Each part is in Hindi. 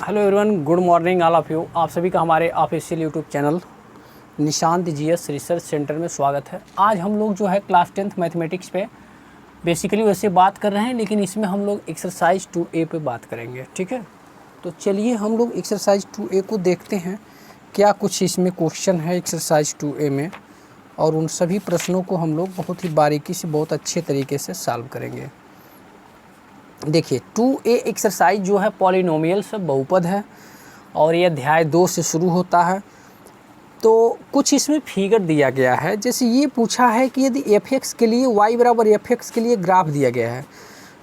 Hello everyone, good morning all of you. आप सभी का हमारे official YouTube channel Nishant GS research centre में स्वागत है। आज हम लोग जो है क्लास 10th मैथमेटिक्स पे बेसिकली वैसे बात कर रहे हैं, लेकिन इसमें हम लोग एक्सरसाइज 2A पे बात करेंगे। ठीक है, तो चलिए हम लोग एक्सरसाइज 2A को देखते हैं क्या कुछ इसमें क्वेश्चन है एक्सरसाइज 2A में, और उन सभी प्रश्नों को हम लोग बहुत ही बारीकी से बहुत अच्छे तरीके से सॉल्व करेंगे। देखिए 2A एक्सरसाइज जो है पॉलिनोमियल से बहुपद है और ये अध्याय 2 से शुरू होता है। तो कुछ इसमें फिगर दिया गया है, जैसे ये पूछा है कि यदि f(x) के लिए y बराबर f(x) के लिए ग्राफ दिया गया है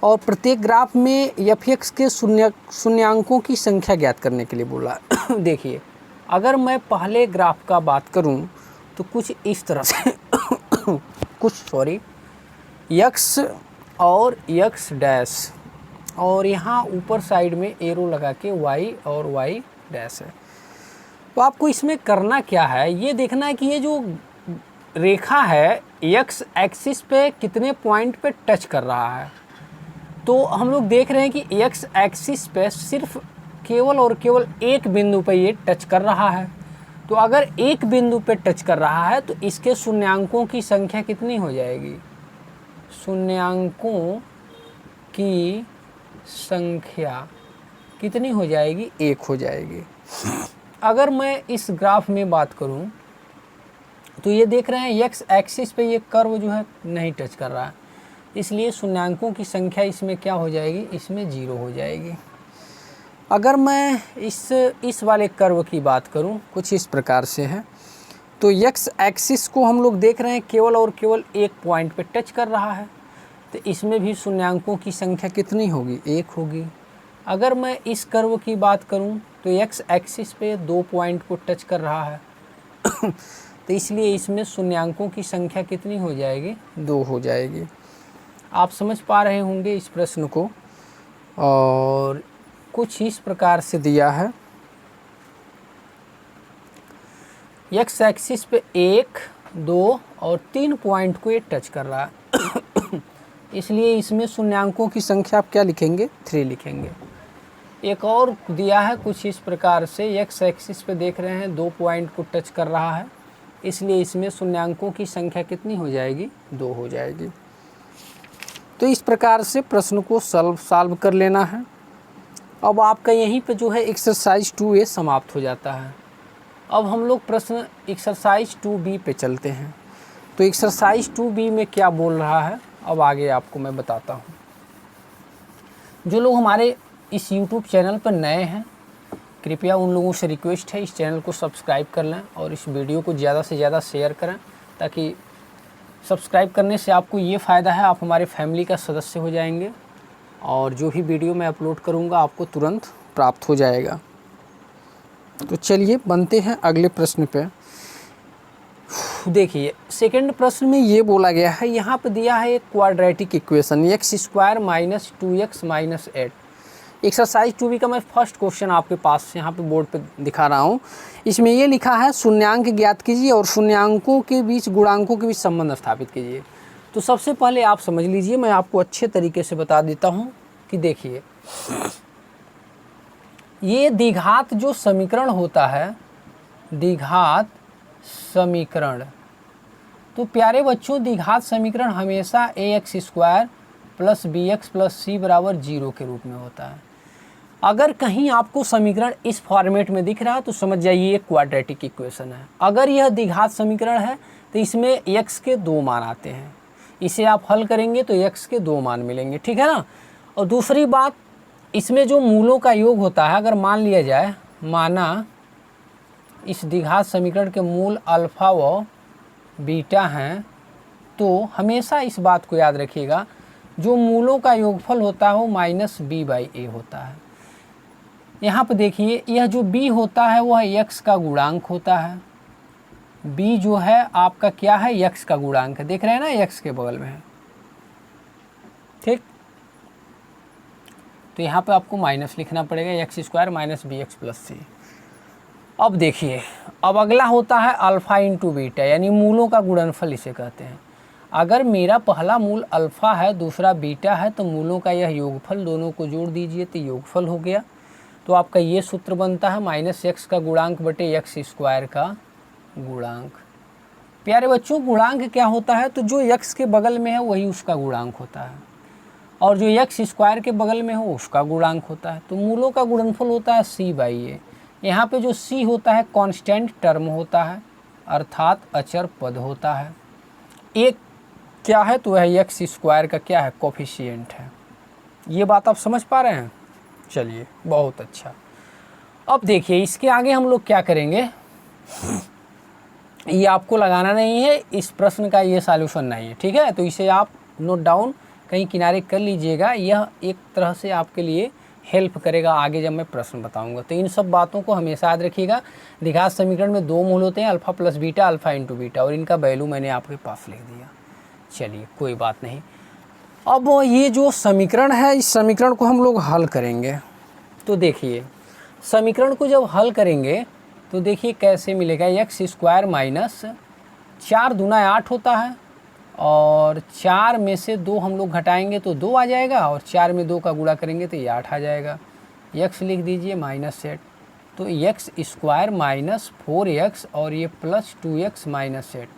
और प्रत्येक ग्राफ में f(x) के शून्यांकों की संख्या ज्ञात करने के लिए बोला। देखिए अगर मैं पहले ग्राफ का बात करूं तो कुछ इस तरह से x और x डैश और यहाँ ऊपर साइड में एरो लगा के y और y डैश है। तो आपको इसमें करना क्या है, ये देखना है कि ये जो रेखा है x एक्सिस पे कितने पॉइंट पे टच कर रहा है। तो हम लोग देख रहे हैं कि x एक्सिस पे सिर्फ केवल और केवल एक बिंदु पे ये टच कर रहा है। तो अगर एक बिंदु पे टच कर रहा है तो इसके शून्यांकों की संख्या कितनी हो जाएगी? शून्यांकों की संख्या कितनी हो जाएगी? 1 हो जाएगी। अगर मैं इस ग्राफ में बात करूं तो ये देख रहे हैं x एक्सिस पे ये कर्व जो है नहीं टच कर रहा है, इसलिए शून्यांकों की संख्या इसमें क्या हो जाएगी? इसमें 0 हो जाएगी। अगर मैं इस वाले कर्व की बात करूं, कुछ इस प्रकार से है, तो x एक्सिस को हम लोग देख रहे हैं केवल और केवल एक पॉइंट पे टच कर रहा है, तो इसमें भी शून्यांकों की संख्या कितनी होगी? 1 होगी। अगर मैं इस कर्व की बात करूं तो x एक्सिस पे 2 पॉइंट को टच कर रहा है तो इसलिए इसमें शून्यांकों की संख्या कितनी हो जाएगी? 2 हो जाएगी। आप समझ पा रहे होंगे इस प्रश्न को। और कुछ इस प्रकार से दिया है, x एक्सिस पे 1, 2 और 3 पॉइंट को ये टच कर रहा है इसलिए इसमें शून्यांकों की संख्या आप क्या लिखेंगे? 3 लिखेंगे। एक और दिया है कुछ इस प्रकार से, x एक्सिस पे देख रहे हैं 2 पॉइंट को टच कर रहा है, इसलिए इसमें शून्यांकों की संख्या कितनी हो जाएगी? 2 हो जाएगी। तो इस प्रकार से प्रश्न को सॉल्व कर लेना है। अब आपका यहीं पे जो है एक्सरसाइज 2A समाप्त हो जाता है। अब हम लोग प्रश्न एक्सरसाइज 2B पे चलते हैं। तो एक्सरसाइज 2B में क्या बोल रहा है अब आगे आपको मैं बताता हूँ। जो लोग हमारे इस YouTube चैनल पर नए हैं, कृपया उन लोगों से रिक्वेस्ट है इस चैनल को सब्सक्राइब कर लें और इस वीडियो को ज़्यादा से ज़्यादा शेयर करें, ताकि सब्सक्राइब करने से आपको ये फ़ायदा है, आप हमारे फैमिली का सदस्य हो जाएंगे और जो भी वीडियो मैं अपलोड करूँगा आपको तुरंत प्राप्त हो जाएगा। तो चलिए बनते हैं अगले प्रश्न पे। देखिए सेकंड प्रश्न में ये बोला गया है, यहाँ पे दिया है एक quadratic equation x² - 2x - 8। Exercise 2B का मैं फर्स्ट क्वेश्चन आपके पास यहाँ पे बोर्ड पे दिखा रहा हूँ। इसमें ये लिखा है शून्यांक ज्ञात कीजिए और शून्यांकों के बीच गुणांकों के बीच संबंध स्थापित कीजिए। तो सबसे पहले आप समझ लीजिए, मैं आपको अच्छे तरीके से बता देता हूँ कि देखिए ये द्विघात जो समीकरण होता है, द्विघात समीकरण, तो प्यारे बच्चों द्विघात समीकरण हमेशा ax² + bx + c = 0 के रूप में होता है। अगर कहीं आपको समीकरण इस फॉर्मेट में दिख रहा है तो समझ जाइए ये क्वाड्रेटिक इक्वेशन है। अगर यह द्विघात समीकरण है तो इसमें x के 2 मान आते हैं, इसे आप हल करेंगे तो x के 2 मान मिलेंगे, ठीक है ना। और दूसरी बात, इसमें जो मूलों का योग होता है, अगर मान लिया जाए, माना इस द्विघात समीकरण के मूल अल्फ़ा व बीटा हैं, तो हमेशा इस बात को याद रखिएगा जो मूलों का योगफल होता है वो -b/a होता है। यहाँ पे देखिए यह जो b होता है वह x का गुणांक होता है। b जो है आपका क्या है? x का गुणांक है, देख रहे हैं ना, x के बगल में है, ठीक। तो यहाँ पे आपको माइनस लिखना पड़ेगा, x² - bx + c। अब देखिए अब अगला होता है अल्फ़ा × बीटा, यानी मूलों का गुणनफल इसे कहते हैं। अगर मेरा पहला मूल अल्फ़ा है, दूसरा बीटा है, तो मूलों का यह योगफल, दोनों को जोड़ दीजिए तो योगफल हो गया। तो आपका ये सूत्र बनता है माइनस एक्स का गुणांक बटे एक्स स्क्वायर का गुणांक। प्यारे बच्चों, गुणांक क्या होता है? तो जो एक्स के बगल में है वही उसका गुणांक होता है, और जो एक्स स्क्वायर के बगल में हो उसका गुणांक होता है। तो मूलों का गुणनफल होता है सी बाई ए। यहाँ पे जो सी होता है कांस्टेंट टर्म होता है, अर्थात अचर पद होता है। एक क्या है? तो वह एक्स स्क्वायर का क्या है? कोफिशिएंट है। ये बात आप समझ पा रहे हैं? चलिए, बहुत अच्छा। अब देखिए इसके आगे हम लोग क्या करेंगे, ये आपको लगाना नहीं है, इस प्रश्न का ये सॉल्यूशन नहीं है, ठीक है? तो इसे आप नोट डाउन कहीं किनारे कर लीजिएगा, यह एक तरह से आपके लिए हेल्प करेगा आगे जब मैं प्रश्न बताऊंगा। तो इन सब बातों को हमेशा याद रखिएगा। द्विघात समीकरण में दो मूल होते हैं, alpha plus beta, alpha into beta, और इनका वैल्यू मैंने आपके पास लिख दिया। चलिए, कोई बात नहीं। अब ये जो समीकरण है, इस समीकरण को हम लोग हल करेंगे। तो देखिए, समीकरण को जब हल करेंगे तो देखिए कैसे मिलेगा। एक्स स्क्वायर माइनस 4 दूना 8 होता है, और 4 में से 2 हम लोग घटाएंगे तो 2 आ जाएगा, और 4 में 2 का गुणा करेंगे तो ये 8 आ जाएगा। एक्स लिख दीजिए माइनस सेट, तो एक्स स्क्वायर माइनस 4x और ये प्लस 2x माइनस सेट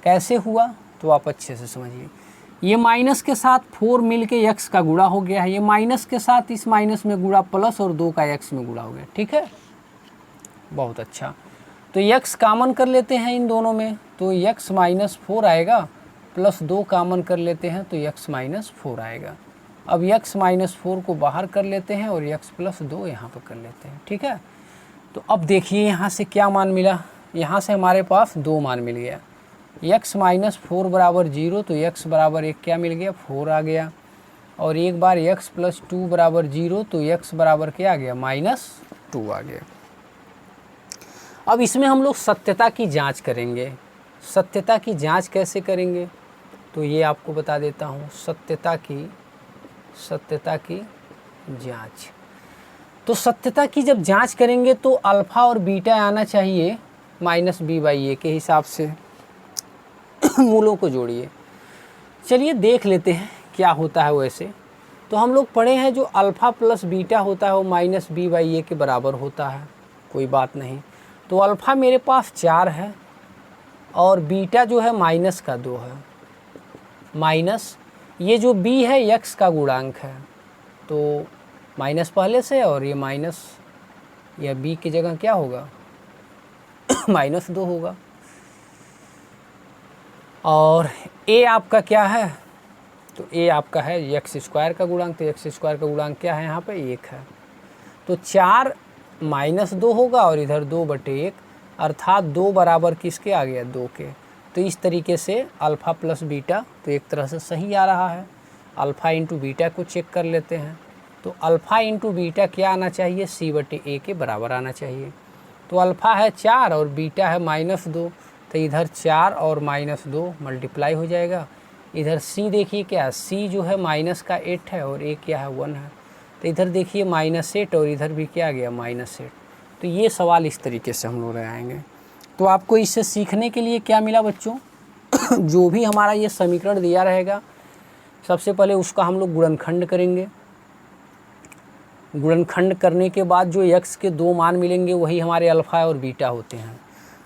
कैसे हुआ? तो आप अच्छे से समझिए। ये माइनस के साथ 4 मिल के एक्स का गुणा हो गया है, ये माइनस के साथ इस माइनस में गुणा प्लस, और 2 का एक्स में गुणा हो गया, ठीक है? बहुत अच्छा। तो एक्स कामन कर लेते हैं इन दोनों में, तो एक्स माइनस 4 आएगा, प्लस 2 कामन कर लेते हैं तो एक्स माइनस 4 आएगा। अब एक्स माइनस 4 को बाहर कर लेते हैं और एक्स प्लस 2 यहाँ पर कर लेते हैं, ठीक है? तो अब देखिए यहाँ से क्या मान मिला, यहाँ से हमारे पास 2 मान मिल गया। एक्स माइनस 4 बराबर 0, तो एक्स बराबर एक क्या मिल गया? 4 आ गया। और एक बार एक्स प्लस 2 बराबर 0, तो एक्स बराबर क्या आ गया? -2 आ गया। अब इसमें हम लोग सत्यता की जांच करेंगे। सत्यता की जांच कैसे करेंगे? तो ये आपको बता देता हूँ। सत्यता की जांच, तो सत्यता की जब जांच करेंगे तो अल्फ़ा और बीटा आना चाहिए -b/a के हिसाब से। मूलों को जोड़िए। चलिए देख लेते हैं क्या होता है वैसे। तो हम लोग पढ़े हैं जो अल्फ़ा प्लस बीटा होता है वो -b/a के बराबर होता है, कोई बात नहीं। तो अल्फ़ा मेरे पास 4 है, और बीटा जो है माइनस का 2 है, माइनस ये जो b है x का गुणांक है, तो माइनस पहले से, और ये माइनस या b की जगह क्या होगा? -2 होगा। और a आपका क्या है? तो a आपका है एक्स स्क्वायर का गुणांक, तो एक्स स्क्वायर का गुणांक क्या है? यहाँ पे 1 है। तो 4 -2 होगा, और इधर 2/1, अर्थात 2 बराबर किसके आ गया? 2 के। तो इस तरीके से अल्फ़ा प्लस बीटा तो एक तरह से सही आ रहा है। अल्फ़ा इंटू बीटा को चेक कर लेते हैं। तो अल्फ़ा इंटू बीटा क्या आना चाहिए? c/a के बराबर आना चाहिए। तो अल्फ़ा है 4 और बीटा है -2, तो इधर 4 और -2 मल्टीप्लाई हो जाएगा। इधर c देखिए क्या है? c जो है माइनस का 8 है, और a क्या है? 1 है। तो इधर देखिए -8, और इधर भी क्या आ गया? -8। तो ये सवाल इस तरीके से हम लोग आएंगे। तो आपको इससे सीखने के लिए क्या मिला बच्चों? जो भी हमारा ये समीकरण दिया रहेगा, सबसे पहले उसका हम लोग गुणनखंड करेंगे। गुणनखंड करने के बाद जो x के 2 मान मिलेंगे वही हमारे अल्फ़ा और बीटा होते हैं।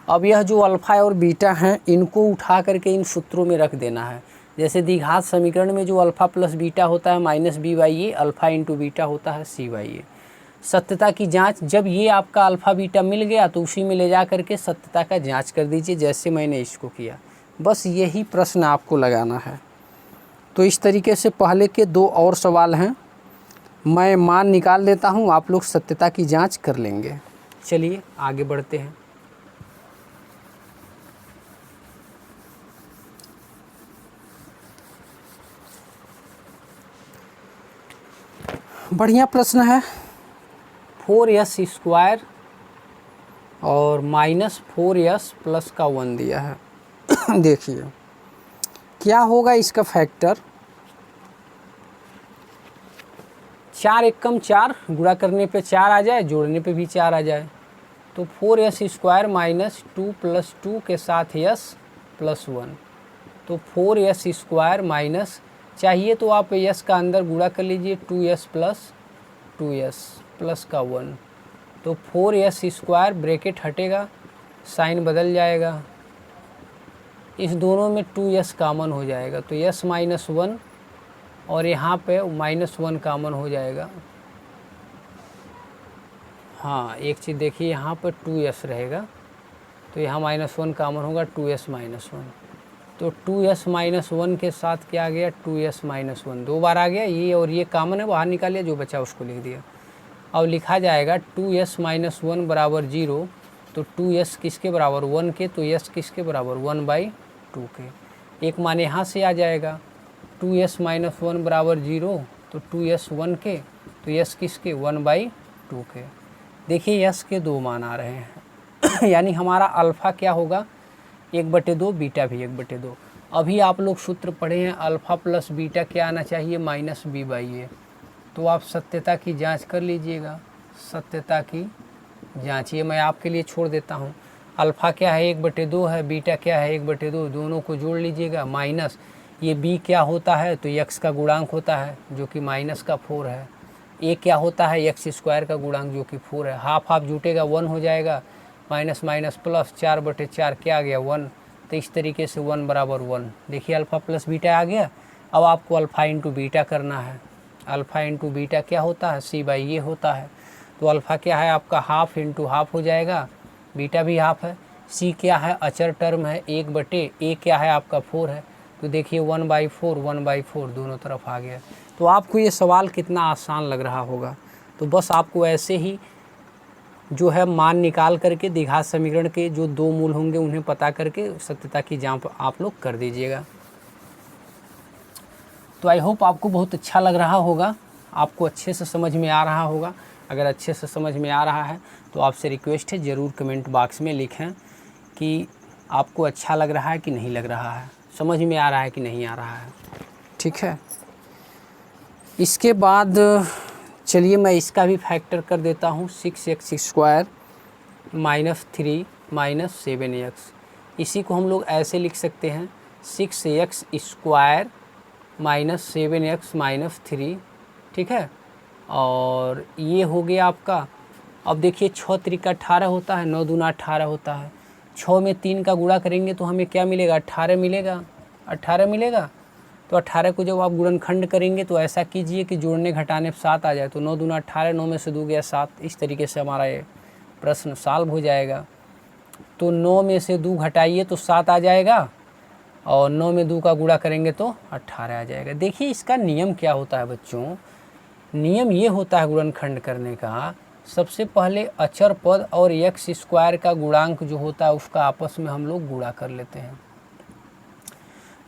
अब यह जो अल्फ़ा और बीटा हैं इनको उठा करके इन सूत्रों में रख देना है। जैसे द्विघात समीकरण में जो अल्फ़ा प्लस बीटा होता है -b/a, अल्फ़ा इंटू बीटा होता है c/a। सत्यता की जांच, जब ये आपका अल्फ़ा बीटा मिल गया तो उसी में ले जा करके सत्यता का जांच कर दीजिए, जैसे मैंने इसको किया। बस यही प्रश्न आपको लगाना है। तो इस तरीके से पहले के 2 और सवाल हैं, मैं मान निकाल लेता हूँ, आप लोग सत्यता की जांच कर लेंगे। चलिए आगे बढ़ते हैं। बढ़िया प्रश्न है। 4s² और -4s प्लस का 1 दिया है। देखिए क्या होगा इसका फैक्टर। 4 एकम 4, गुणा करने पे 4 आ जाए, जोड़ने पे भी 4 आ जाए। तो 4s² -2 + 2 के साथ s + 1, तो 4s² माइनस चाहिए तो आप s का अंदर गुणा कर लीजिए, 2s + 2s प्लस का 1, तो 4s² ब्रैकेट हटेगा, साइन बदल जाएगा, इस दोनों में 2s कॉमन हो जाएगा, तो s माइनस 1 और यहाँ पे -1 कॉमन हो जाएगा। हाँ, एक चीज़ देखिए, यहाँ पर 2s रहेगा, तो यहाँ -1 कॉमन होगा, 2s माइनस 1, तो 2s माइनस 1 के साथ क्या आ गया, 2s माइनस 1 दो बार आ गया, ये और ये कॉमन है, बाहर निकालिए, जो बचा उसको लिख दिया। अब लिखा जाएगा 2s माइनस 1 बराबर 0, तो 2s किसके बराबर 1 के, तो s किसके बराबर 1/2 के। एक मान यहाँ से आ जाएगा, 2s माइनस 1 बराबर 0, तो 2s 1 के, तो s किसके 1/2 के। देखिए s के दो मान आ रहे हैं यानी हमारा अल्फ़ा क्या होगा 1/2, बीटा भी 1/2। अभी आप लोग सूत्र पढ़े हैं, अल्फ़ा प्लस बीटा क्या आना चाहिए, -b/a। तो आप सत्यता की जांच कर लीजिएगा, सत्यता की जांच ये मैं आपके लिए छोड़ देता हूँ। अल्फ़ा क्या है 1/2 है, बीटा क्या है 1/2, दोनों को जोड़ लीजिएगा, माइनस ये b क्या होता है, तो x का गुणांक होता है जो कि -4 है, a क्या होता है x² का गुणांक जो कि 4 है, हाफ हाफ जुटेगा 1 हो जाएगा, माइनस माइनस प्लस 4/4 क्या आ गया 1, तो इस तरीके से 1 बराबर 1। देखिए अल्फ़ा प्लस बीटा आ गया। अब आपको अल्फ़ा इंटू बीटा करना है, अल्फ़ा इंटू बीटा क्या होता है c/a होता है, तो अल्फ़ा क्या है आपका हाफ इंटू हाफ हो जाएगा, बीटा भी हाफ है, c क्या है अचर टर्म है 1/a क्या है आपका 4 है, तो देखिए 1/4 दोनों तरफ आ गया। तो आपको ये सवाल कितना आसान लग रहा होगा। तो बस आपको ऐसे ही जो है मान निकाल करके द्विघात समीकरण के जो दो मूल होंगे उन्हें पता करके सत्यता की जांच आप लोग कर दीजिएगा। तो आई होप आपको बहुत अच्छा लग रहा होगा, आपको अच्छे से समझ में आ रहा होगा। अगर अच्छे से समझ में आ रहा है तो आपसे रिक्वेस्ट है ज़रूर कमेंट बॉक्स में लिखें कि आपको अच्छा लग रहा है कि नहीं लग रहा है, समझ में आ रहा है कि नहीं आ रहा है। ठीक है, इसके बाद चलिए मैं इसका भी फैक्टर कर देता हूँ, 6x² -3 -7x। इसी को हम लोग ऐसे लिख सकते हैं 6x² -7x -3, ठीक है। और ये हो गया आपका। अब देखिए 6 त्रिका 18 होता है, 9 दूना 18 होता है, 6 में 3 का गुणा करेंगे तो हमें क्या मिलेगा 18 मिलेगा, 18 मिलेगा। तो 18 को जब आप गुणनखंड करेंगे तो ऐसा कीजिए कि जोड़ने घटाने 7 आ जाए, तो 9 दूना 18, 9 में से 2 गया 7, इस तरीके से हमारा ये प्रश्न सॉल्व हो जाएगा। तो 9 में से 2 घटाइए तो 7 आ जाएगा, और 9 में 2 का गुणा करेंगे तो 18 आ जाएगा। देखिए इसका नियम क्या होता है बच्चों, नियम ये होता है गुणनखंड करने का, सबसे पहले अचर पद और x² का गुणांक जो होता है उसका आपस में हम लोग गुणा कर लेते हैं।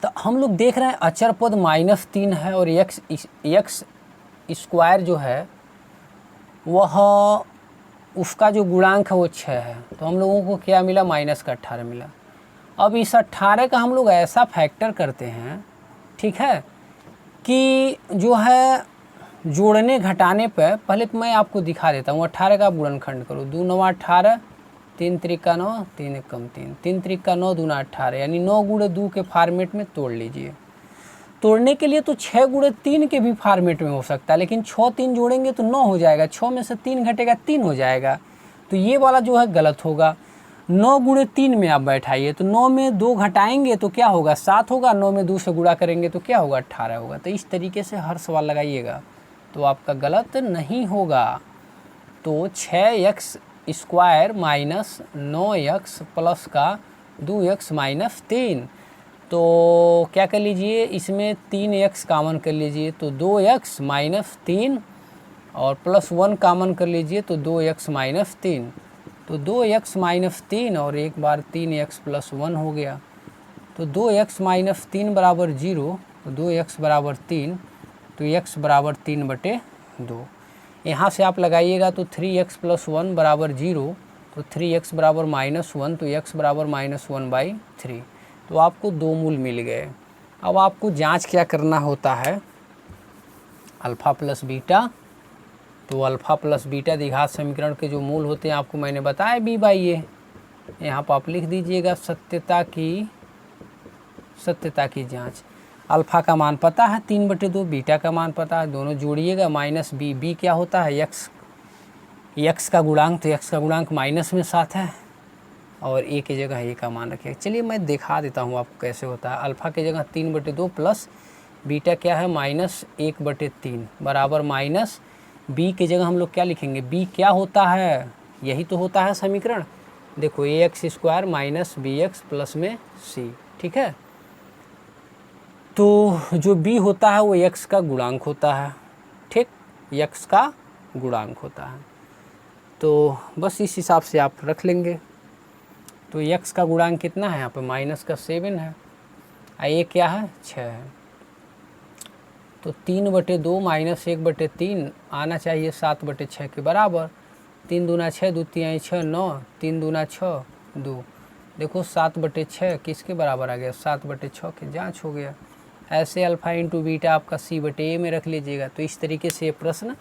तो हम लोग देख रहे हैं अचर पद -3 है और x² जो है वह उसका जो गुणांक है वो 6 है, तो हम लोगों को क्या मिला -18 मिला। अब इस 18 का हम लोग ऐसा फैक्टर करते हैं, ठीक है, कि जो है जोड़ने घटाने पर पहले तो मैं आपको दिखा देता हूँ। 18 का गुणनखंड करो, 2 9 18, 3 त्रिका 9, 3 एकम 3, 3 त्रिका 9 दूना 18, यानी 9 गुणे 2 के फॉर्मेट में तोड़ लीजिए। तोड़ने के लिए तो 6 गुणे 3 के भी फॉर्मेट में हो सकता है, लेकिन 6 3 जोड़ेंगे तो 9 हो जाएगा, 6 में से 3 घटेगा 3 हो जाएगा, तो ये वाला जो है गलत होगा। 9 गुणे 3 में आप बैठाइए, तो 9 में 2 घटाएंगे तो क्या होगा 7 होगा, 9 में 2 से गुणा करेंगे तो क्या होगा 18 होगा। तो इस तरीके से हर सवाल लगाइएगा तो आपका गलत नहीं होगा। तो 6x² -9x प्लस का 2x -3, तो क्या कर लीजिए इसमें 3x कॉमन कर लीजिए, तो 2x -3 और +1 कॉमन कर लीजिए तो 2x -3, तो 2x -3 और एक बार 3x + 1 हो गया, तो 2x -3 बराबर 0, तो 2x बराबर 3, तो x बराबर 3/2। यहाँ से आप लगाइएगा तो 3x + 1 बराबर 0, तो 3x बराबर -1, तो x बराबर -1/3। तो आपको दो मूल मिल गए। अब आपको जांच क्या करना होता है, अल्फ़ा प्लस बीटा। तो अल्फ़ा प्लस बीटा द्विघात समीकरण के जो मूल होते हैं आपको मैंने बताया b/a। यहाँ पर आप लिख दीजिएगा सत्यता की जांच। अल्फ़ा का मान पता है 3/2, बीटा का मान पता है, दोनों जोड़िएगा -b। b क्या होता है x, x का गुणांक, तो x का गुणांक माइनस में 7 है और a की जगह a का मान रखिए। चलिए मैं दिखा देता हूँ आपको कैसे होता है। अल्फ़ा की जगह 3/2 प्लस बीटा क्या है -1/3 बराबर माइनस b की जगह हम लोग क्या लिखेंगे, b क्या होता है, यही तो होता है समीकरण। देखो ax² माइनस bx प्लस में c, ठीक है। तो जो b होता है वो x का गुणांक होता है, ठीक, x का गुणांक होता है। तो बस इस हिसाब से आप रख लेंगे। तो x का गुणांक कितना है यहाँ पे, -7 है, ये क्या है 6 है। तो 3/2 माइनस 1/3 आना चाहिए 7/6 के बराबर। 3 दूना 6, 2 तिहाई 6, 9, 3 दूना 6, 2। देखो 7/6 किसके बराबर आ गया, 7/6 के, जांच हो गया। ऐसे अल्फ़ा इंटू बीटा आपका c/a में रख लीजिएगा। तो इस तरीके से ये प्रश्न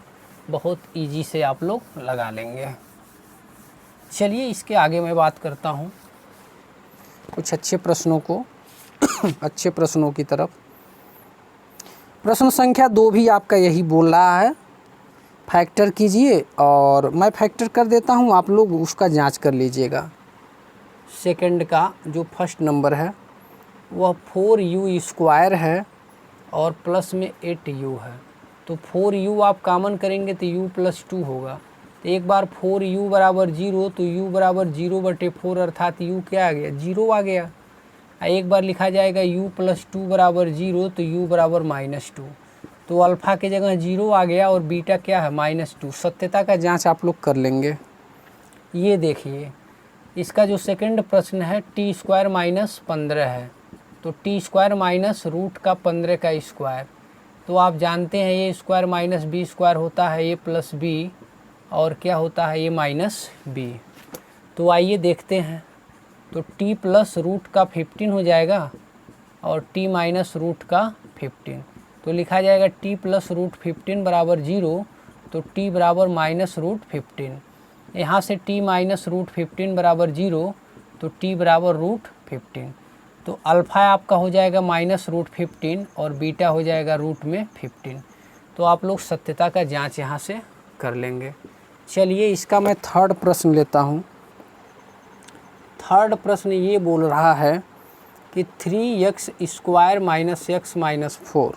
बहुत इजी से आप लोग लगा लेंगे। चलिए इसके आगे मैं बात करता हूँ कुछ अच्छे प्रश्नों को अच्छे प्रश्नों की तरफ। प्रश्न संख्या 2 भी आपका यही बोल रहा है, फैक्टर कीजिए, और मैं फैक्टर कर देता हूँ, आप लोग उसका जांच कर लीजिएगा। सेकंड का जो फर्स्ट नंबर है वह 4u² है और प्लस में 8u है। तो 4u आप कॉमन करेंगे तो u + 2 होगा। तो एक बार 4u बराबर 0, तो u बराबर 0/4 अर्थात u क्या आ गया, 0 आ गया। एक बार लिखा जाएगा u + 2 बराबर 0, तो u बराबर -2। तो अल्फ़ा की जगह 0 आ गया और बीटा क्या है -2। सत्यता का जांच आप लोग कर लेंगे। ये देखिए इसका जो सेकंड प्रश्न है t² - 15 है। तो t² माइनस √15 का स्क्वायर, तो आप जानते हैं ये स्क्वायर माइनस b² होता है, a + b, और क्या होता है ये -b। तो आइए देखते हैं। तो t + √15 हो जाएगा और t - √15, तो लिखा जाएगा t + √15 बराबर 0, तो t बराबर -√15। यहाँ से t - √15 बराबर 0, तो t बराबर √15। तो अल्फ़ा आपका हो जाएगा -√15 और बीटा हो जाएगा √15। तो आप लोग सत्यता का जांच यहाँ से कर लेंगे। चलिए इसका मैं थर्ड प्रश्न लेता हूँ। थर्ड प्रश्न ये बोल रहा है कि 3x² - x - 4।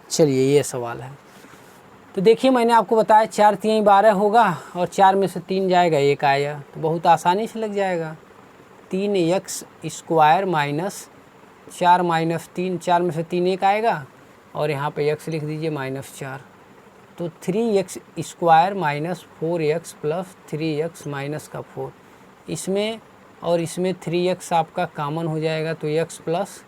चलिए ये सवाल है। तो देखिए मैंने आपको बताया 4 × 3 = 12 होगा और 4 में से 3 जाएगा, 1 आया, तो बहुत आसानी से लग जाएगा। 3x² - 4 - 3, 4 में से 3 1 आएगा और यहाँ पे x लिख दीजिए -4। तो 3x² - 4x + 3x - 4, इसमें और इसमें 3x आपका कॉमन हो जाएगा तो x +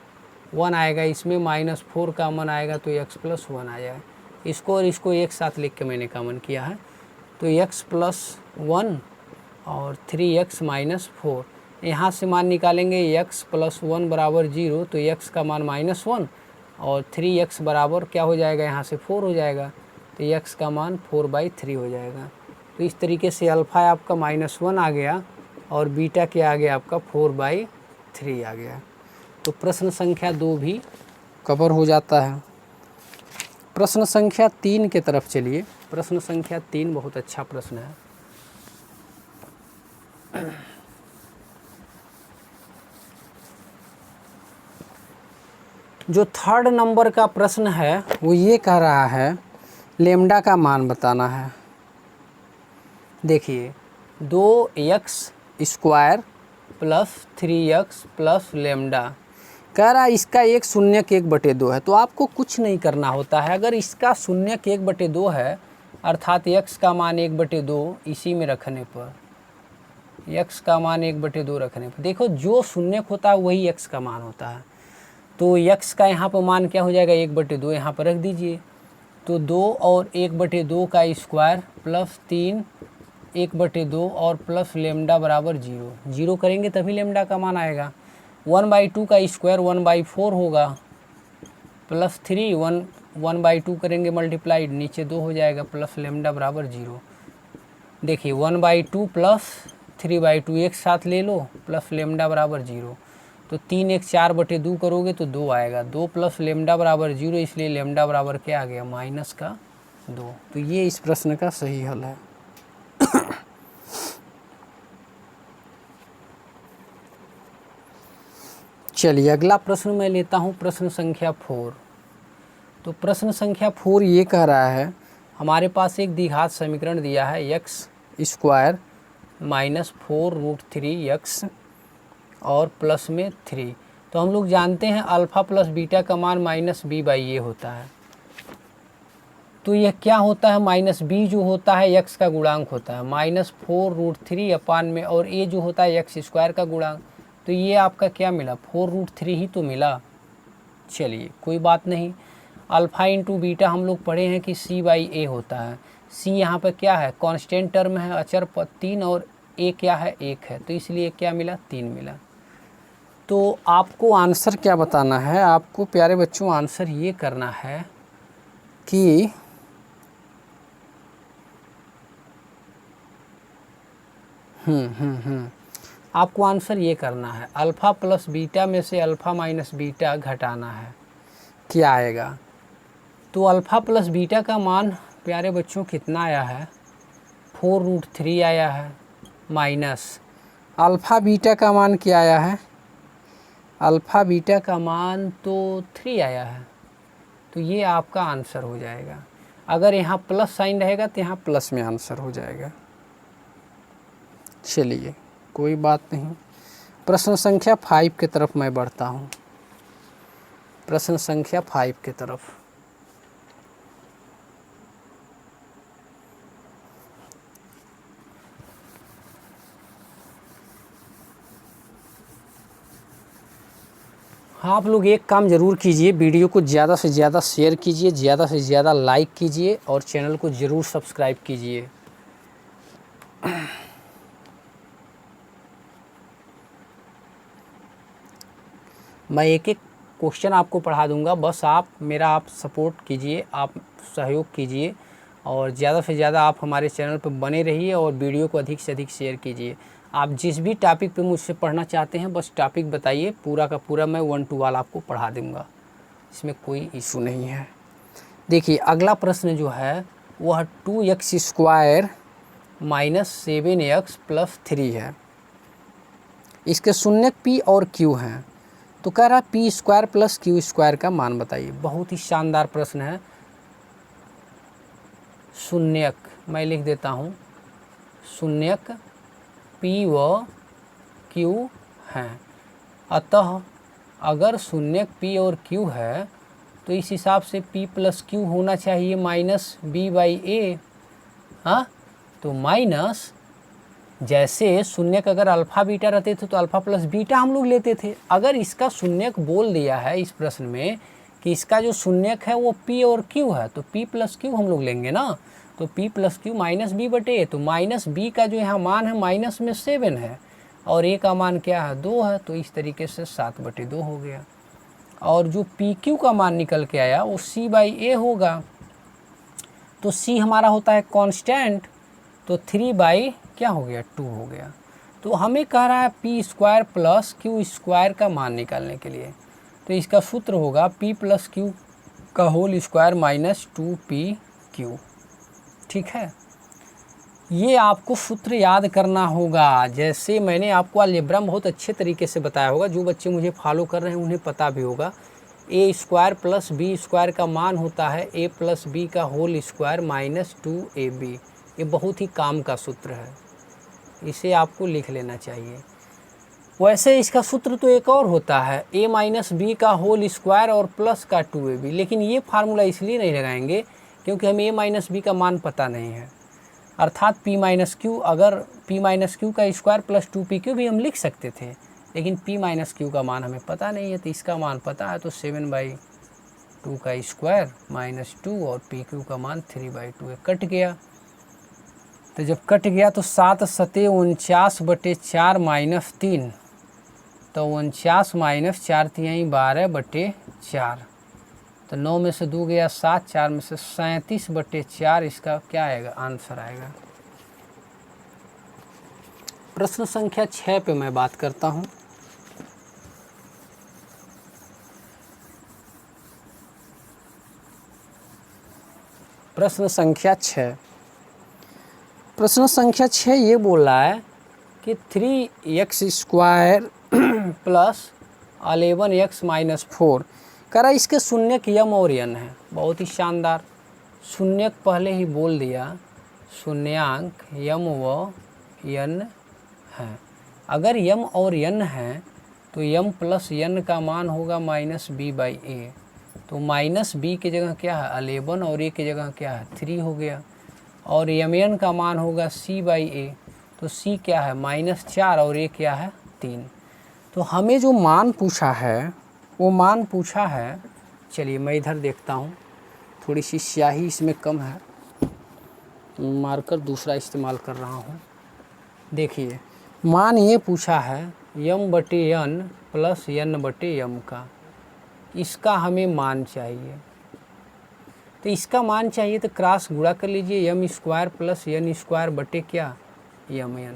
1 आएगा, इसमें -4 कॉमन आएगा तो x + 1 आ जाएगा। इसको और इसको एक साथ लिख के मैंने कॉमन किया है, तो x + 1 और 3x - 4। यहाँ से मान निकालेंगे, x + 1 बराबर 0, तो x का मान -1 और 3x बराबर क्या हो जाएगा, यहाँ से 4 हो जाएगा, तो x का मान 4/3 हो जाएगा। तो इस तरीके से अल्फ़ा आपका -1 आ गया और बीटा क्या आ गया आपका 4/3 आ गया। तो प्रश्न संख्या 2 भी कवर हो जाता है। प्रश्न संख्या 3 के तरफ चलिए। प्रश्न संख्या 3 बहुत अच्छा प्रश्न है। जो थर्ड नंबर का प्रश्न है वो ये कह रहा है लेम्डा का मान बताना है। देखिए 2x² + 3x + लेम्डा कह रहा है, इसका एक शून्यक 1/2 है। तो आपको कुछ नहीं करना होता है। अगर इसका शून्यक 1/2 है अर्थात x का मान 1/2, इसी में रखने पर x का मान 1/2 रखने पर देखो जो शून्यक होता है वही x का मान होता है। तो x का यहाँ पर मान क्या हो जाएगा 1/2, यहाँ पर रख दीजिए। तो 2 और 1/2 का स्क्वायर प्लस 3 1/2 और प्लस लेम्डा बराबर 0। 0 करेंगे तभी लेम्डा का मान आएगा। 1/2 का स्क्वायर 1/4 होगा, प्लस 3 1/2 करेंगे मल्टीप्लाइड, नीचे 2 हो जाएगा, प्लस लेम्डा बराबर 0। देखिए 1/2 प्लस 3/2 एक साथ ले लो, प्लस लेम्डा बराबर 0। तो 3 1 4/2 करोगे तो 2 आएगा, 2 प्लस लेम्डा बराबर 0, इसलिए लेम्डा बराबर क्या आ गया -2। तो ये इस प्रश्न का सही हल है। चलिए अगला प्रश्न मैं लेता हूँ, प्रश्न संख्या 4। तो प्रश्न संख्या 4 ये कह रहा है, हमारे पास एक द्विघात समीकरण दिया है x स्क्वायर माइनस 4√3x और प्लस में 3। तो हम लोग जानते हैं अल्फ़ा प्लस बीटा का मान माइनस बी बाई ए होता है। तो यह क्या होता है, माइनस बी जो होता है x का गुणांक होता है, माइनस 4√3 अपान में, और ए जो होता है x स्क्वायर का गुणांक। तो ये आपका क्या मिला, 4√3 ही तो मिला। चलिए कोई बात नहीं। अल्फ़ा इंटू बीटा हम लोग पढ़े हैं कि c बाई ए होता है। c यहाँ पर क्या है, कांस्टेंट टर्म है, अचर 3, और a क्या है, 1 है, तो इसलिए क्या मिला, 3 मिला। तो आपको आंसर क्या बताना है, आपको प्यारे बच्चों आंसर ये करना है कि आपको आंसर ये करना है, अल्फ़ा प्लस बीटा में से अल्फ़ा माइनस बीटा घटाना है, क्या आएगा। तो अल्फ़ा प्लस बीटा का मान प्यारे बच्चों कितना आया है, 4√3 आया है, माइनस अल्फ़ा बीटा का मान क्या आया है, अल्फ़ा बीटा का मान तो 3 आया है। तो ये आपका आंसर हो जाएगा। अगर यहाँ प्लस साइन रहेगा तो यहाँ प्लस में आंसर हो जाएगा। चलिए कोई बात नहीं। प्रश्न संख्या 5 की तरफ मैं बढ़ता हूँ, प्रश्न संख्या 5 की तरफ। हाँ, आप लोग एक काम ज़रूर कीजिए, वीडियो को ज़्यादा से ज़्यादा शेयर कीजिए, ज़्यादा से ज़्यादा लाइक कीजिए और चैनल को ज़रूर सब्सक्राइब कीजिए। मैं एक एक क्वेश्चन आपको पढ़ा दूंगा, बस आप सपोर्ट कीजिए, आप सहयोग कीजिए और ज़्यादा से ज़्यादा आप हमारे चैनल पर बने रहिए और वीडियो को अधिक से अधिक शेयर कीजिए। आप जिस भी टॉपिक पे मुझसे पढ़ना चाहते हैं बस टॉपिक बताइए, पूरा का पूरा मैं 1 to 1 आपको पढ़ा दूंगा, इसमें कोई इशू नहीं है। देखिए अगला प्रश्न जो है वह 2x square minus 7x plus 3 है। इसके शून्यक p और q हैं। तो कह रहा है P square plus Q square का मान बताइए। बहुत ही शानदार प्रश्न है। शून्यक मैं लिख देता हूँ, शून्यक p व q हैं। अतः अगर शून्यक p और q है तो इस हिसाब से p प्लस क्यू होना चाहिए माइनस b बाई ए। हाँ, तो माइनस, जैसे शून्यक अगर अल्फ़ा बीटा रहते थे तो अल्फ़ा प्लस बीटा हम लोग लेते थे। अगर इसका शून्यक बोल दिया है इस प्रश्न में कि इसका जो शून्यक है वो p और q है, तो p प्लस क्यू हम लोग लेंगे ना। तो p plus q minus b बटे ए, तो माइनस बी का जो यहाँ मान है माइनस में 7 है और ए का मान क्या है, 2 है, तो इस तरीके से 7/2 हो गया। और जो पी क्यू का मान निकल के आया वो c बाई ए होगा। तो c हमारा होता है कांस्टेंट, तो 3 बाई क्या हो गया, 2 हो गया। तो हमें कह रहा है P square plus Q square का मान निकालने के लिए, तो इसका सूत्र होगा p प्लस क्यू का होल स्क्वायर माइनस 2pq। ठीक है, ये आपको सूत्र याद करना होगा। जैसे मैंने आपको अलजेब्रा में बहुत अच्छे तरीके से बताया होगा, जो बच्चे मुझे फॉलो कर रहे हैं उन्हें पता भी होगा। ए स्क्वायर प्लस बी स्क्वायर का मान होता है ए प्लस बी का होल स्क्वायर माइनस 2ab। ये बहुत ही काम का सूत्र है, इसे आपको लिख लेना चाहिए। वैसे इसका सूत्र तो एक और होता है a माइनस बी का होल स्क्वायर और प्लस का 2ab, लेकिन ये फार्मूला इसलिए नहीं लगाएंगे क्योंकि हमें a माइनस बी का मान पता नहीं है। अर्थात p माइनस क्यू, अगर p माइनस क्यू का स्क्वायर प्लस 2pq भी हम लिख सकते थे, लेकिन p माइनस क्यू का मान हमें पता नहीं है। तो इसका मान पता है, तो 7/2 का स्क्वायर माइनस 2 और pq का मान 3/2 है। कट गया, तो जब कट गया तो 7 सते 49/4 माइनस 3, तो 49 माइनस 4 तिहाई 12/4, तो 9 में से 2 गया 7, 4 में से 37/4 इसका क्या आएगा, आंसर आएगा। प्रश्न संख्या 6 पे मैं बात करता हूँ। प्रश्न संख्या 6, प्रश्न संख्या 6 ये बोल रहा है कि 3x स्क्वायर प्लस 11x-4। कह रहा इसके शून्यक यम और यन है। बहुत ही शानदार, शून्यक पहले ही बोल दिया, शून्यांक यम व यन है। अगर यम और यन है तो यम प्लस यन का मान होगा -b/a। तो -b की जगह क्या है 11 और a की जगह क्या है 3 हो गया। और यम का मान होगा c/a। तो c क्या है -4 और a क्या है 3। तो हमें जो मान पूछा है वो मान पूछा है, चलिए मैं इधर देखता हूँ, थोड़ी सी स्याही इसमें कम है, मार्कर दूसरा इस्तेमाल कर रहा हूँ। देखिए मान ये पूछा है m/n प्लस n/m का, इसका हमें मान चाहिए। तो इसका मान चाहिए तो क्रॉस गुणा कर लीजिए, m² प्लस n² बटे क्या mn।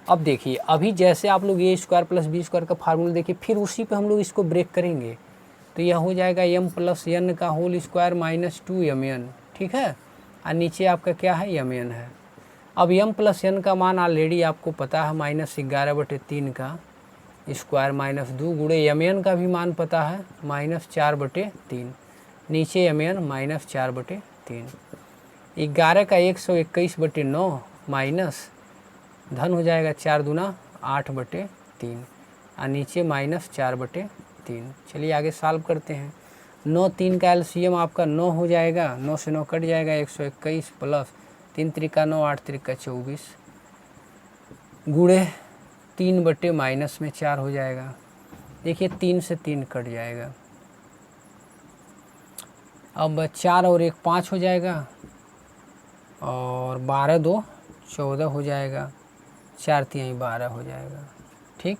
अब देखिए अभी जैसे आप लोग a² प्लस b² का फार्मूला देखिए, फिर उसी पे हम लोग इसको ब्रेक करेंगे। तो यह हो जाएगा m प्लस n का होल स्क्वायर माइनस 2mn, ठीक है। और नीचे आपका क्या है mn है। अब m प्लस n का मान ऑलरेडी आपको पता है -11/3 का स्क्वायर माइनस 2 गुणे mn का भी मान पता है -4/3, नीचे mn -4/3। 11 का 121/9 माइनस धन हो जाएगा 4 दूना 8/3 और नीचे -4/3। चलिए आगे सॉल्व करते हैं। 9 3 का एलसीएम आपका 9 हो जाएगा, 9 से 9 कट जाएगा, 121 प्लस 3 त्रिका 9 8 त्रिका 24 गुणे 3 बटे माइनस में 4 हो जाएगा। देखिए 3 से 3 कट जाएगा। अब 4 और 1 5 हो जाएगा और 12 2 14 हो जाएगा, 4 3 12 हो जाएगा, ठीक।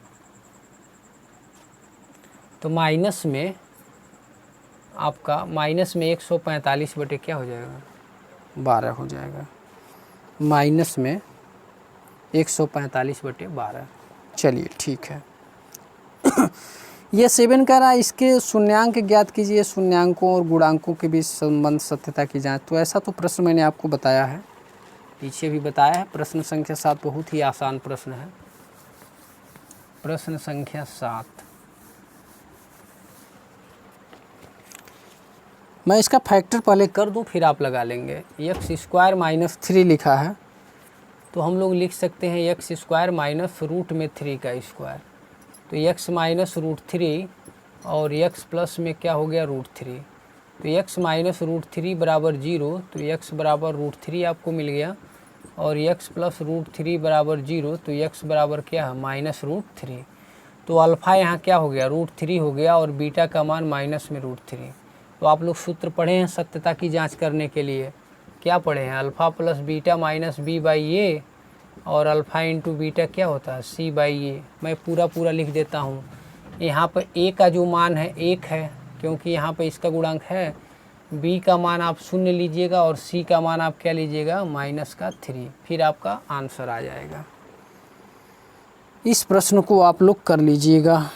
तो माइनस में आपका माइनस में 145 बटे क्या हो जाएगा 12 हो जाएगा, माइनस में 145 बटे 12। चलिए ठीक है। ये 7 कह रहा है इसके शून्यांक ज्ञात कीजिए, शून्यांकों और गुणांकों के बीच संबंध सत्यता की जांच। तो ऐसा तो प्रश्न मैंने आपको बताया है, पीछे भी बताया है। प्रश्न संख्या 7 बहुत ही आसान प्रश्न है। प्रश्न संख्या 7, मैं इसका फैक्टर पहले कर दूं फिर आप लगा लेंगे। x² - 3 लिखा है तो हम लोग लिख सकते हैं x² माइनस √3 का स्क्वायर। तो x माइनस √3 और x प्लस में क्या हो गया √3। तो x माइनस √3 बराबर 0, तो x बराबर √3 आपको मिल गया। और x प्लस √3 बराबर 0, तो x बराबर क्या है -√3। तो अल्फ़ा यहाँ क्या हो गया √3 हो गया और बीटा का मान माइनस में √3। तो आप लोग सूत्र पढ़े हैं सत्यता की जांच करने के लिए, क्या पढ़े हैं alpha plus beta minus b/a और अल्फ़ा इंटू बीटा क्या होता है c/a। मैं पूरा लिख देता हूँ। यहाँ पर a का जो मान है 1 है क्योंकि यहाँ पर इसका गुणांक है, b का मान आप 0 लीजिएगा और c का मान आप क्या लीजिएगा -3, फिर आपका आंसर आ जाएगा। इस प्रश्न को आप लोग कर लीजिएगा।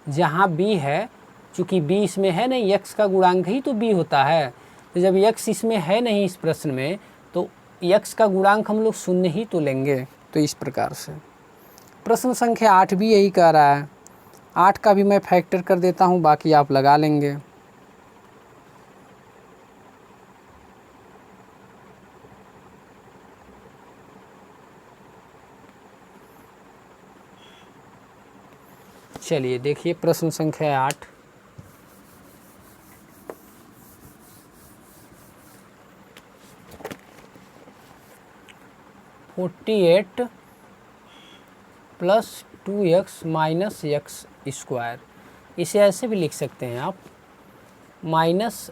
जहाँ b है, चूँकि b इसमें है नहीं, x का गुणांक ही तो b होता है। तो जब x इसमें है नहीं इस प्रश्न में, तो x का गुणांक हम लोग 0 ही तो लेंगे। तो इस प्रकार से प्रश्न संख्या 8 भी यही कह रहा है। 8 का भी मैं फैक्टर कर देता हूँ, बाकी आप लगा लेंगे। चलिए देखिए प्रश्न संख्या 8, (48 + 2x - x²। इसे ऐसे भी लिख सकते हैं आप -x²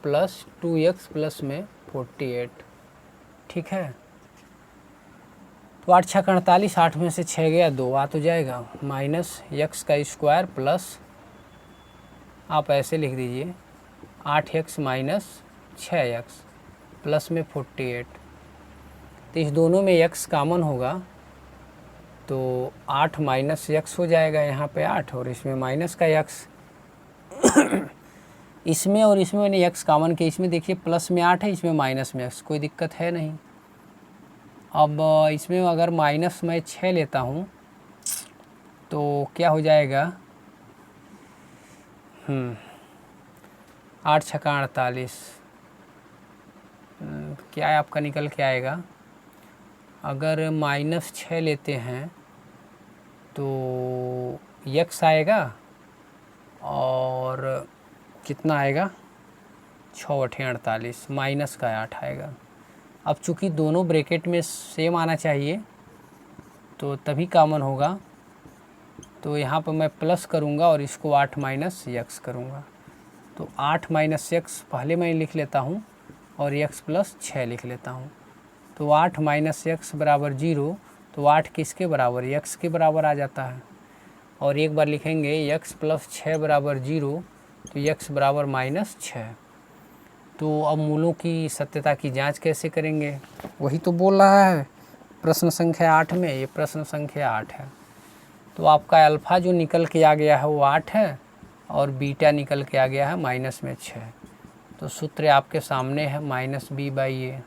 + 2x प्लस में 48, ठीक है। तो 8 6 48, 8 में से 6 गया 2 आ तो जाएगा, -x² प्लस आप ऐसे लिख दीजिए 8x - 6x प्लस में 48। तो इस दोनों में x कॉमन होगा तो 8 - x हो जाएगा, यहाँ पे 8 और इसमें माइनस का x। इसमें और इसमें मैंने x कॉमन किया, इसमें देखिए प्लस में 8 है, इसमें माइनस में x, कोई दिक्कत है नहीं। अब इसमें अगर माइनस मैं 6 लेता हूँ तो क्या हो जाएगा, 8 छक्का 48, क्या है आपका निकल के आएगा। अगर -6 लेते हैं तो यक्स आएगा और कितना आएगा, 6 × 48 माइनस का 8 आएगा। अब चूँकि दोनों ब्रैकेट में सेम आना चाहिए तो तभी कॉमन होगा, तो यहाँ पर मैं प्लस करूँगा और इसको 8 - यक्स करूँगा। तो 8 - यक्स पहले मैं लिख लेता हूँ और यक्स + 6 लिख लेता हूँ। तो 8 - यक्स बराबर 0, तो 8 किसके बराबर, यक्स के बराबर आ जाता है। और एक बार लिखेंगे यक्स + 6 बराबर 0, तो यक्स बराबर -6। तो अब मूलों की सत्यता की जांच कैसे करेंगे, वही तो बोल रहा है प्रश्न संख्या 8 में। ये प्रश्न संख्या 8 है। तो आपका अल्फ़ा जो निकल के आ गया है वो 8 है और बीटा निकल के आ गया है -6। तो सूत्र आपके सामने है -b/a।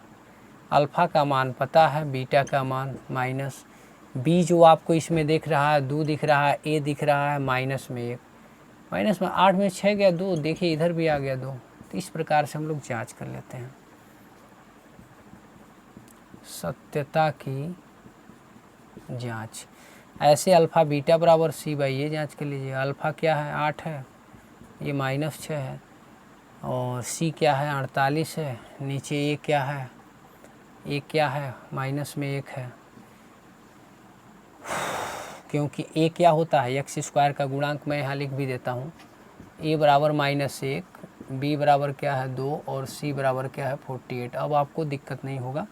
अल्फ़ा का मान पता है, बीटा का मान -b जो आपको इसमें दिख रहा है 2 दिख रहा है, a दिख रहा है -1, -8 में 6 गया 2, देखिए इधर भी आ गया 2। तो इस प्रकार से हम लोग जांच कर लेते हैं सत्यता की जांच। ऐसे अल्फ़ा बीटा बराबर c/a जांच कर लीजिए। अल्फ़ा क्या है, 8 है, ये -6 है, और c क्या है, 48 है, नीचे a क्या है, a क्या है, -1 है, क्योंकि a क्या होता है, x² का गुणांक मैं यहाँ लिख भी देता हूँ। a बराबर -1, b बराबर क्या है 2 और c बराबर क्या है 48। अब आपको दिक्कत नहीं होगा,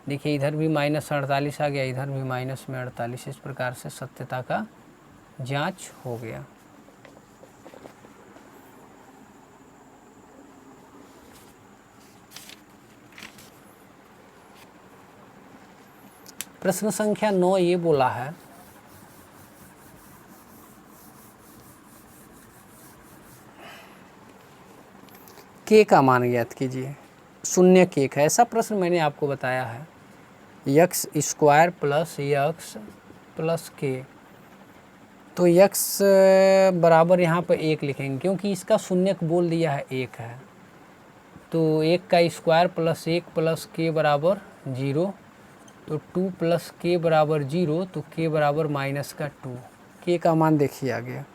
देखिए इधर भी -48 आ गया, इधर भी -48। इस प्रकार से सत्यता का जांच हो गया। प्रश्न संख्या 9 ये बोला है k का मान ज्ञात कीजिए। शून्य k है, ऐसा प्रश्न मैंने आपको बताया है। x² + यक्स + k, तो x बराबर यहाँ पर 1 लिखेंगे क्योंकि इसका शून्यक बोल दिया है 1 है। तो 1 का स्क्वायर + 1 + k बराबर 0, तो 2 + k बराबर 0, तो k बराबर -2। k का मान देखिए आ गया।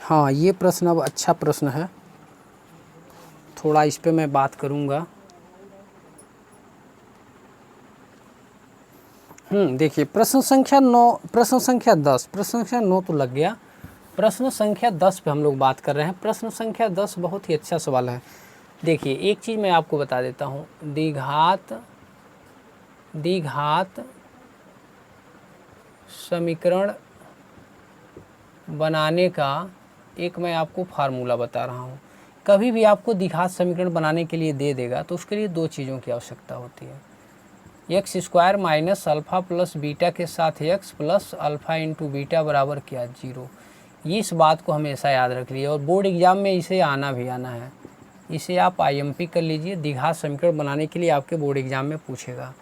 हाँ, ये प्रश्न अब अच्छा प्रश्न है, थोड़ा इस पे मैं बात करूँगा। देखिए प्रश्न संख्या 9, प्रश्न संख्या 10, प्रश्न संख्या 9 तो लग गया, प्रश्न संख्या 10 पे हम लोग बात कर रहे हैं। प्रश्न संख्या 10 बहुत ही अच्छा सवाल है। देखिए एक चीज़ मैं आपको बता देता हूँ, द्विघात समीकरण बनाने का एक मैं आपको फार्मूला बता रहा हूँ। कभी भी आपको द्विघात समीकरण बनाने के लिए दे देगा तो उसके लिए 2 चीज़ों की आवश्यकता होती है, x² - अल्फ़ा + बीटा के साथ x + अल्फ़ा × बीटा बराबर क्या 0। ये इस बात को हमेशा याद रख लीजिए और बोर्ड एग्ज़ाम में इसे आना भी आना है। इसे आप IMP कर लीजिए, द्विघात समीकरण बनाने के लिए आपके बोर्ड एग्ज़ाम में पूछेगा।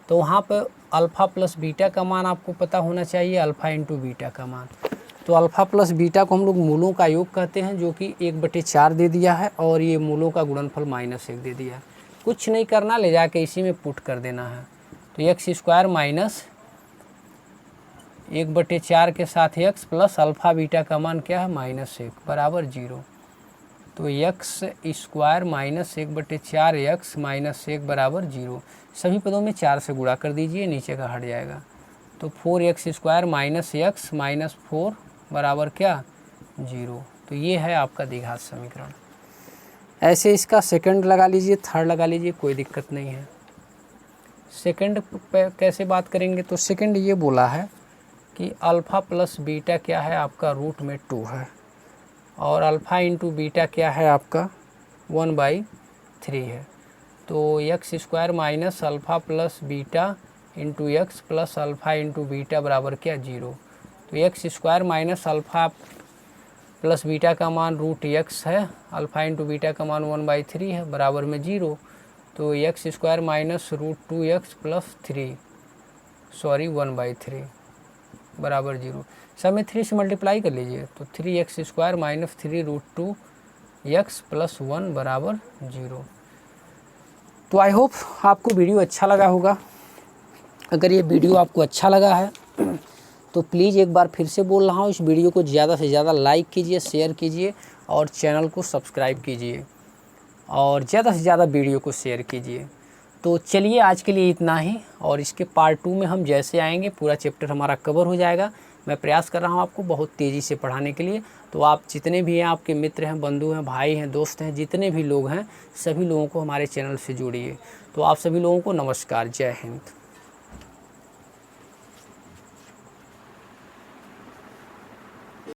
तो वहाँ पर अल्फ़ा + बीटा का मान आपको पता होना चाहिए, अल्फ़ा × बीटा का मान। तो अल्फ़ा + बीटा को हम लोग मूलों का योग कहते हैं, जो कि 1/4 दे दिया है, और ये मूलों का गुणनफल -1 दे दिया है। कुछ नहीं करना, ले जाके इसी में पुट कर देना है। तो x² - 1/4 के साथ x + अल्फ़ा बीटा का मान क्या है -1 बराबर 0। तो x² - 1/4 x -1 बराबर 0। सभी पदों में 4 से गुणा कर दीजिए, नीचे का हट जाएगा। तो 4x² - x -4 बराबर क्या 0। तो ये है आपका द्विघात समीकरण। ऐसे इसका सेकंड लगा लीजिए, थर्ड लगा लीजिए, कोई दिक्कत नहीं है। सेकंड पे कैसे बात करेंगे, तो सेकंड ये बोला है कि अल्फ़ा + बीटा क्या है आपका √2 है, और अल्फ़ा × बीटा क्या है आपका 1/3 है। तो x² - alpha + beta × x + alpha × beta बराबर क्या 0। तो x² - अल्फ़ा + बीटा का मान √x है, अल्फ़ा × बीटा का मान 1/3 है, बराबर में 0। तो x square minus √2x plus 1/3 बराबर 0। सब में 3 से मल्टीप्लाई कर लीजिए, तो 3x square minus 3√2x plus 1 बराबर 0। तो आई होप आपको वीडियो अच्छा लगा होगा। अगर ये वीडियो आपको अच्छा लगा है तो प्लीज़ एक बार फिर से बोल रहा हूँ, इस वीडियो को ज़्यादा से ज़्यादा लाइक कीजिए, शेयर कीजिए और चैनल को सब्सक्राइब कीजिए और ज़्यादा से ज़्यादा वीडियो को शेयर कीजिए। तो चलिए आज के लिए इतना ही, और इसके पार्ट 2 में हम जैसे आएंगे पूरा चैप्टर हमारा कवर हो जाएगा। मैं प्रयास कर रहा हूँ आपको बहुत तेज़ी से पढ़ाने के लिए। तो आप जितने भी हैं, आपके मित्र हैं, बंधु हैं, भाई हैं, दोस्त हैं, जितने भी लोग हैं, सभी लोगों को हमारे चैनल से जोड़िए। तो आप सभी लोगों को नमस्कार, जय हिंद।